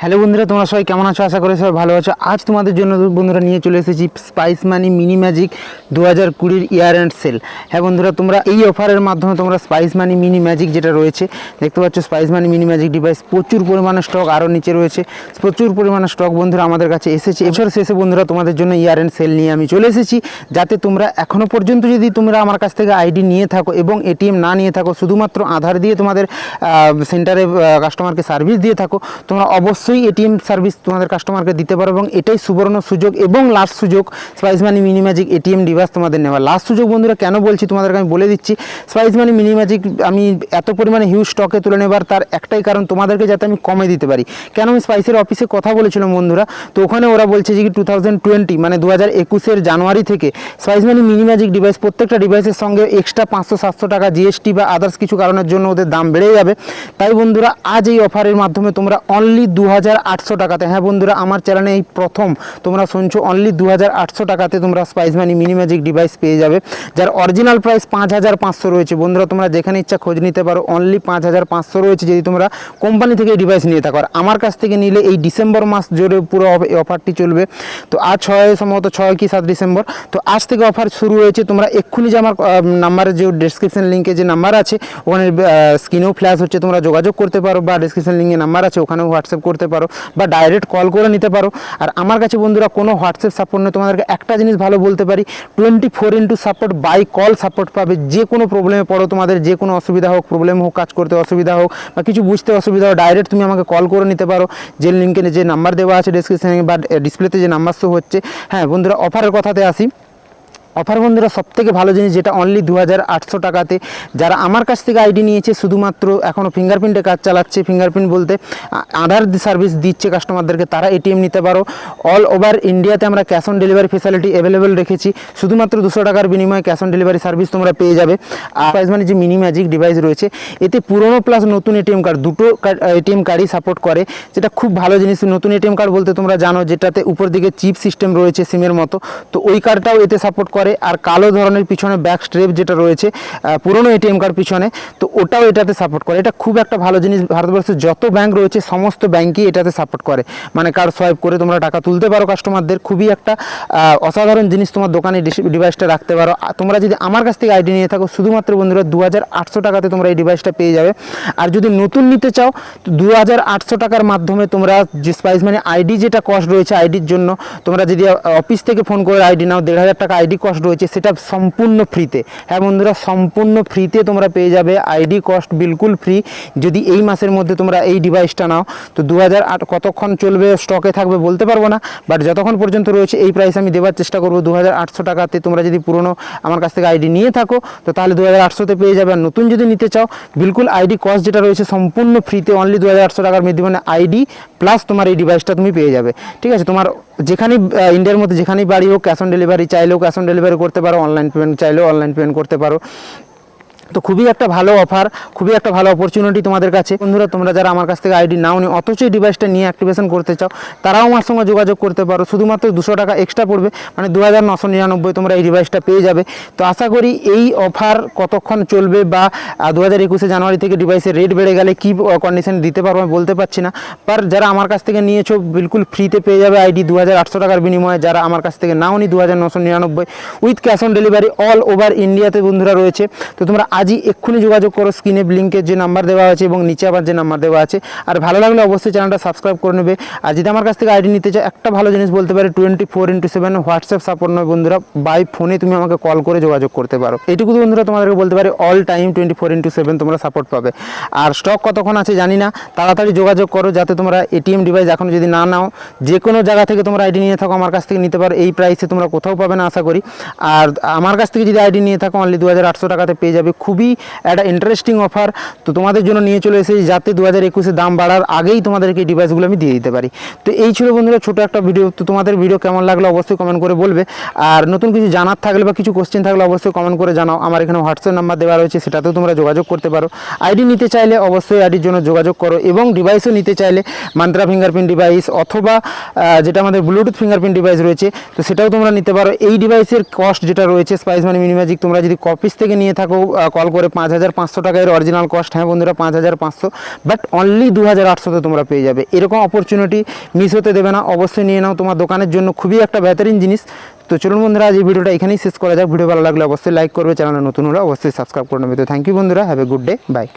Hello বন্ধুরা, তোমরা সবাই কেমন আছো? আশা করি সবাই ভালো আছো। আজ তোমাদের জন্য বন্ধুরা নিয়ে চলে এসেছি spice money mini magic 2020 year end sale. হ্যাঁ বন্ধুরা, তোমরা এই অফারের মাধ্যমে তোমরা স্পাইস মানি মিনি ম্যাজিক যেটা রয়েছে দেখতে পাচ্ছ, spice money mini magic device প্রচুর পরিমাণে স্টক আরও নিচে রয়েছে, প্রচুর পরিমাণে স্টক বন্ধুরা আমাদের কাছে এসেছে। এবছর শেষে বন্ধুরা তোমাদের জন্য ইয়ার এন্ড সেল নিয়ে আমি চলে এসেছি, যাতে তোমরা এখনও পর্যন্ত যদি তোমরা আমার কাছ থেকে আইডি নিয়ে থাকো এবং এটিএম না নিয়ে থাকো, শুধুমাত্র আধার দিয়ে তোমাদের সেন্টারে কাস্টমারকে সার্ভিস দিয়ে থাকো, তোমরা অবশ্যই এটিএম সার্ভিস তোমাদের কাস্টমারকে দিতে পারো। এবং এটাই সুবর্ণ সুযোগ এবং লাস্ট সুযোগ spice money mini magic ATM device তোমাদের নেওয়া। লাস্ট সুযোগ বন্ধুরা কেন বলছি তোমাদেরকে আমি বলে দিচ্ছি। স্পাইস মানি মিনি ম্যাজিক আমি এত পরিমাণে হিউজ স্টকে তুলে নেবার তার একটাই কারণ, তোমাদেরকে যাতে আমি কমে দিতে পারি। কেন, আমি স্পাইসের অফিসে কথা বলেছিলাম বন্ধুরা, তো ওখানে ওরা বলছে যে কি 2020 মানে 2021 জানুয়ারি থেকে spice money mini magic device প্রত্যেকটা ডিভাইসের সঙ্গে এক্সট্রা 500-700 টাকা জিএসটি বা আদার্স কিছু কারণের জন্য ওদের দাম বেড়ে যাবে। তাই বন্ধুরা আজ এই অফারের মাধ্যমে তোমরা অনলি 2800 টাকাতে, হ্যাঁ বন্ধুরা আমার চ্যানেলে এই প্রথম তোমরা শুনছো, অনলি 2800 টাকাতে তোমরা spice money mini magic device পেয়ে যাবে, যার অরিজিনাল প্রাইস 5500 রয়েছে। বন্ধুরা তোমরা যেখানে ইচ্ছা খোঁজ নিতে পারো, অনলি 5500 রয়েছে যদি তোমরা কোম্পানি থেকে এই ডিভাইস নিয়ে থাকো। আর আমার কাছ থেকে নিলে এই ডিসেম্বর মাস জুড়ে পুরো অফারটি চলবে। তো আজ সম্ভবত 6 কি 7 ডিসেম্বর, তো আজ থেকে অফার শুরু হয়েছে। তোমরা এক্ষুনি যে আমার নাম্বারের যে ডেসক্রিপশন লিঙ্কে যে নাম্বার আছে, ওখানে স্ক্রিনেও ফ্ল্যাশ হচ্ছে, তোমরা যোগাযোগ করতে পারো, বা ডেসক্রিপশন লিঙ্কে নাম্বার আছে ওখানেও হোয়াটসঅ্যাপ করতে পারো, বা ডাইরেক্ট কল করে নিতে পারো। আর আমার কাছে বন্ধুরা কোনো হোয়াটসঅ্যাপ সাপোর্ট নেই। তোমাদেরকে একটা জিনিস ভালো বলতে পারি, 24x support, by call support পাবে। যে কোনো প্রবলেমে পড়ো, তোমাদের যে কোনো অসুবিধা হোক, প্রবলেম হোক, কাজ করতে অসুবিধা হোক বা কিছু বুঝতে অসুবিধা হোক, ডাইরেক্ট তুমি আমাকে কল করে নিতে পারো। যে লিঙ্কে যে নাম্বার দেওয়া আছে ডেসক্রিপশনে বা ডিসপ্লেতে যে নাম্বার শো হচ্ছে। হ্যাঁ বন্ধুরা, অফারের কথাতে আসি। অফার বন্ধুরা সবথেকে ভালো জিনিস যেটা অনলি 2800 টাকাতে যারা আমার কাছ থেকে আইডি নিয়েছে, শুধুমাত্র এখনও ফিঙ্গারপ্রিন্টে কাজ চালাচ্ছে, ফিঙ্গারপ্রিন্ট বলতে আধার সার্ভিস দিচ্ছে কাস্টমারদেরকে, তারা এটিএম নিতে পারো। অল ওভার ইন্ডিয়াতে আমরা cash on delivery facility available রেখেছি, শুধুমাত্র 200 টাকার বিনিময়ে ক্যাশ অন ডেলিভারি সার্ভিস তোমরা পেয়ে যাবে। আর স্পাইস মানি যে মিনি ম্যাজিক ডিভাইস রয়েছে, এতে পুরনো প্লাস নতুন এটিএম কার্ড দুটো এটিএম কার্ডই সাপোর্ট করে, যেটা খুব ভালো জিনিস। নতুন এটিএম কার্ড বলতে তোমরা জানো যেটাতে উপর দিকে চিপ সিস্টেম রয়েছে সিমের মতো, তো ওই কার্ডটাও এতে সাপোর্ট করে। আর কালো ধরনের পিছনে ব্যাক স্ট্রেপ যেটা রয়েছে পুরনো এটিএম কার্ড পিছনে, তো ওটাও এটাতে সাপোর্ট করে। এটা খুব একটা ভালো জিনিস। ভারতবর্ষের যত ব্যাংক রয়েছে সমস্ত ব্যাংকই এটাতে সাপোর্ট করে, মানে কার্ড সোয়াইপ করে তোমরা টাকা তুলতে পারো কাস্টমারদের। খুবই একটা অসাধারণ জিনিস, তোমার দোকানে ডিভাইসটা রাখতে পারো। তোমরা যদি আমার কাছ থেকে আইডি নিয়ে থাকো, শুধুমাত্র বন্ধুরা 2800 টাকাতে তোমরা এই ডিভাইসটা পেয়ে যাবে। আর যদি নতুন নিতে চাও, তো 2800 টাকার মাধ্যমে তোমরা যে স্পাইস মানে আইডি যেটা কস্ট রয়েছে, আইডির জন্য তোমরা যদি অফিস থেকে ফোন করে আইডি নাও, 1500 টাকা আইডি কস্ট রয়েছে, সেটা সম্পূর্ণ ফ্রিতে। হ্যাঁ বন্ধুরা, সম্পূর্ণ ফ্রিতে তোমরা পেয়ে যাবে, আইডি কস্ট বিলকুল ফ্রি। যদি এই মাসের মধ্যে তোমরা এই ডিভাইসটা নাও, তো 2008 কতক্ষণ চলবে স্টকে থাকবে বলতে পারবো না, বাট যতক্ষণ পর্যন্ত রয়েছে এই প্রাইস আমি দেওয়ার চেষ্টা করবো 2800 টাকাতে। তোমরা যদি পুরনো আমার কাছ থেকে আইডি নিয়ে থাকো, তো তাহলে 2800তে পেয়ে যাবে। আর নতুন যদি নিতে চাও, বিলকুল আইডি কস্ট যেটা রয়েছে সম্পূর্ণ ফ্রিতে, অনলি 2800 টাকার মধ্যে মানে আইডি প্লাস তোমার এই ডিভাইসটা তুমি পেয়ে যাবে। ঠিক আছে, তোমার যেখানেই ইন্ডিয়ার মধ্যে যেখানেই বাড়ি হোক, ক্যাশ অন ডেলিভারি চাইলেও ক্যাশ অন ডেলিভারি করতে পারো, অনলাইন পেমেন্ট চাইলেও অনলাইন পেমেন্ট করতে পারো। তো খুবই একটা ভালো অফার, খুবই একটা ভালো অপরচুনিটি তোমাদের কাছে। বন্ধুরা তোমরা যারা আমার কাছ থেকে আইডি নাও নি, অথচ এই ডিভাইসটা নিয়ে অ্যাক্টিভেশন করতে চাও, তারাও আমার সঙ্গে যোগাযোগ করতে পারো। শুধুমাত্র 200 টাকা এক্সট্রা পড়বে, মানে 2999 তোমরা এই ডিভাইসটা পেয়ে যাবে। তো আশা করি এই অফার কতক্ষণ চলবে, বা 2021 জানুয়ারি থেকে ডিভাইসের রেট বেড়ে গেলে কী কন্ডিশন দিতে পারবো আমি বলতে পারছি না। পার যারা আমার কাছ থেকে নিয়েছো বিলকুল ফ্রিতে পেয়ে যাবে আইডি 2800 টাকার বিনিময়ে। যারা আমার কাছ থেকে নাও নি 2999 with cash on delivery all over ইন্ডিয়াতে বন্ধুরা রয়েছে। তো তোমরা আজই এক্ষুনি যোগাযোগ করো, স্ক্রিনে লিঙ্কের যে নাম্বার দেওয়া আছে এবং নিচে আবার যে নাম্বার দেওয়া আছে। আর ভালো লাগলে অবশ্যই চ্যানেলটা সাবস্ক্রাইব করে নেবে। আর যদি আমার কাছ থেকে আইডি নিতে চাও, একটা ভালো জিনিস বলতে পারি, 24x7 হোয়াটসঅ্যাপ সাপোর্ট নয় বন্ধুরা, বাই ফোনে তুমি আমাকে কল করে যোগাযোগ করতে পারো। এইটুকু বন্ধুরা তোমাদেরকে বলতে পারি, অল টাইম 24x7 তোমরা সাপোর্ট পাবে। আর স্টক কতক্ষণ আছে জানি না, তাড়াতাড়ি যোগাযোগ করো যাতে তোমরা এটিএম ডিভাইস এখন যদি না নাও, যে কোনো জায়গা থেকে তোমরা আইডি নিয়ে থাকো আমার কাছ থেকে নিতে পারো। এই প্রাইসে তোমরা কোথাও পাবে না আশা করি। আর আমার কাছ থেকে যদি আইডি নিয়ে থাকো, অনলি 2800 টাকাতে পেয়ে যাবে। খুবই একটা ইন্টারেস্টিং অফার, তো তোমাদের জন্য নিয়ে চলে এসেছি, যাতে 2021 দাম বাড়ার আগেই তোমাদেরকে এই ডিভাইসগুলো আমি দিয়ে দিতে পারি। তো এই ছিল বন্ধুরা ছোটো একটা ভিডিও। তো তোমাদের ভিডিও কেমন লাগলো অবশ্যই কমেন্ট করে বলবে। আর নতুন কিছু জানার থাকলে বা কিছু কোশ্চেন থাকলে অবশ্যই কমেন্ট করে জানাও। আমার এখানে হোয়াটসঅ্যাপ নাম্বার দেওয়া রয়েছে, সেটাতেও তোমরা যোগাযোগ করতে পারো। আইডি নিতে চাইলে অবশ্যই আইডির জন্য যোগাযোগ করো, এবং ডিভাইসও নিতে চাইলে মান্ত্রা ফিঙ্গারপ্রিন্ট ডিভাইস অথবা যেটা আমাদের ব্লুটুথ ফিঙ্গারপ্রিন্ট ডিভাইস রয়েছে, তো সেটাও তোমরা নিতে পারো। এই ডিভাইসের কস্ট যেটা রয়েছে স্পাইস মানি মিনি ম্যাজিক, তোমরা যদি অফিস থেকে নিয়ে থাকো কল করে 5500 টাকা এর অরিজিনাল কস্ট। হ্যাঁ বন্ধুরা 5500, বাট অনলি 2800-তে তোমরা পেয়ে যাবে। এরকম অপরচুনিটি মিস হতে দেবে না, অবশ্যই নিয়ে নাও, তোমার দোকানের জন্য খুবই একটা বেহতরিন জিনিস। তো চলুন বন্ধুরা আজ এই ভিডিওটা এখানেই শেষ করা যাক। ভিডিও ভালো লাগলে অবশ্যই লাইক করবে, চ্যানেলে নতুন হলে অবশ্যই সাবস্ক্রাইব করে নেবে। তো থ্যাংক ইউ বন্ধুরা, have a good day, by.